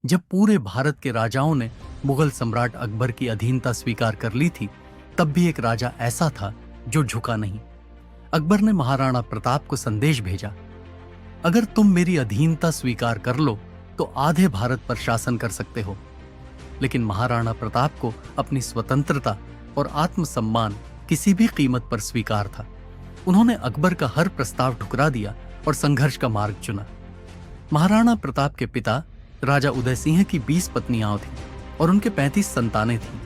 जब पूरे भारत के राजाओं ने मुगल सम्राट अकबर की अधीनता स्वीकार कर ली थी, तब भी एक राजा ऐसा था जो झुका नहीं। अकबर ने महाराणा प्रताप को संदेश भेजा, अगर तुम मेरी अधीनता स्वीकार कर लो तो आधे भारत पर शासन कर सकते हो। लेकिन महाराणा प्रताप को अपनी स्वतंत्रता और आत्मसम्मान किसी भी कीमत पर स्वीकार था। उन्होंने अकबर का हर प्रस्ताव ठुकरा दिया और संघर्ष का मार्ग चुना। महाराणा प्रताप के पिता राजा उदय सिंह की 20 पत्नियां थीं और उनके 35 संतानें थीं,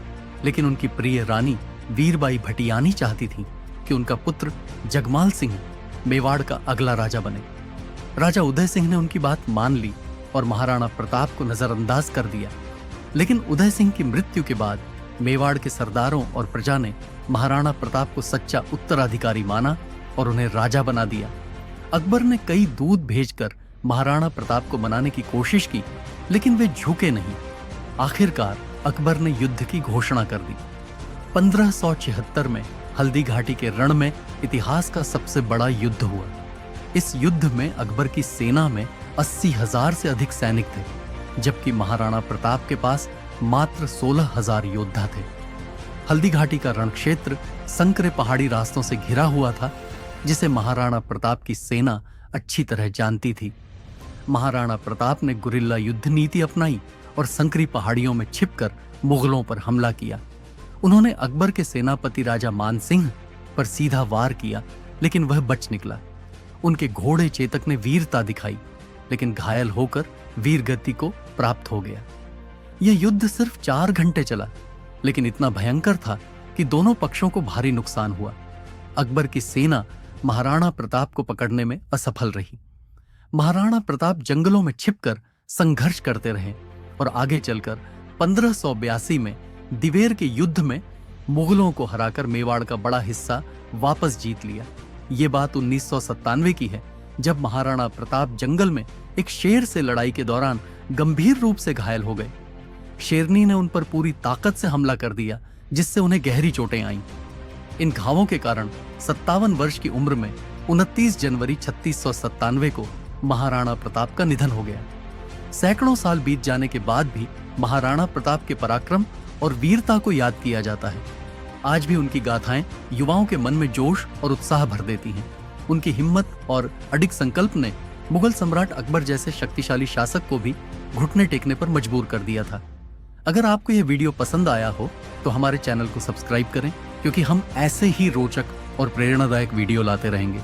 लेकिन उनकी प्रिय रानी वीरबाई भटियानी चाहती थी कि उनका पुत्र जगमाल सिंह मेवाड़ का अगला राजा बने। राजा उदय सिंह ने उनकी बात मान ली और महाराणा प्रताप को नजरअंदाज कर दिया। लेकिन उदय सिंह की मृत्यु के बाद मेवाड़ के सरदारों और प्रजा ने महाराणा प्रताप को सच्चा उत्तराधिकारी माना और उन्हें राजा बना दिया। अकबर ने कई दूत भेजकर महाराणा प्रताप को मनाने की कोशिश की, लेकिन वे झुके नहीं। आखिरकार अकबर ने युद्ध की घोषणा कर दी। 1576 में हल्दी घाटी के रण में इतिहास का सबसे बड़ा युद्ध हुआ। इस युद्ध में अकबर की सेना में 80,000 से अधिक सैनिक थे, जबकि महाराणा प्रताप के पास मात्र 16,000 योद्धा थे। हल्दी घाटी का रण क्षेत्र संकरे पहाड़ी रास्तों से घिरा हुआ था, जिसे महाराणा प्रताप की सेना अच्छी तरह जानती थी। महाराणा प्रताप ने गुरिल्ला युद्ध नीति अपनाई और संकरी पहाड़ियों में छिपकर मुगलों पर हमला किया। उन्होंने अकबर के सेनापति राजा मान सिंह पर सीधा वार किया, लेकिन वह बच निकला। उनके घोड़े चेतक ने वीरता दिखाई, लेकिन घायल होकर वीरगति को प्राप्त हो गया। यह युद्ध सिर्फ 4 घंटे चला, लेकिन इतना भयंकर था कि दोनों पक्षों को भारी नुकसान हुआ। अकबर की सेना महाराणा प्रताप को पकड़ने में असफल रही। महाराणा प्रताप जंगलों में छिपकर संघर्ष करते रहे और आगे चलकर 1582 में दिवेर के युद्ध में मुगलों को हराकर मेवाड़ का बड़ा हिस्सा वापस जीत लिया। ये बात 1997 की है, जब महाराणा प्रताप जंगल में एक शेर से लड़ाई के दौरान गंभीर रूप से घायल हो गए। शेरनी ने उन पर पूरी ताकत से हमला कर दिया, जिससे उन्हें गहरी चोटें आईं। इन घावों के कारण 57 वर्ष की उम्र में 29 जनवरी 3697 को महाराणा प्रताप का निधन हो गया। सैकड़ों साल बीत जाने के बाद भी महाराणा प्रताप के पराक्रम और वीरता को याद किया जाता है। आज भी उनकी गाथाएं युवाओं के मन में जोश और उत्साह भर देती हैं। उनकी हिम्मत और अडिग संकल्प ने मुगल सम्राट अकबर जैसे शक्तिशाली शासक को भी घुटने टेकने पर मजबूर कर दिया था। अगर आपको यह वीडियो पसंद आया हो तो हमारे चैनल को सब्सक्राइब करें, क्योंकि हम ऐसे ही रोचक और प्रेरणादायक वीडियो लाते रहेंगे।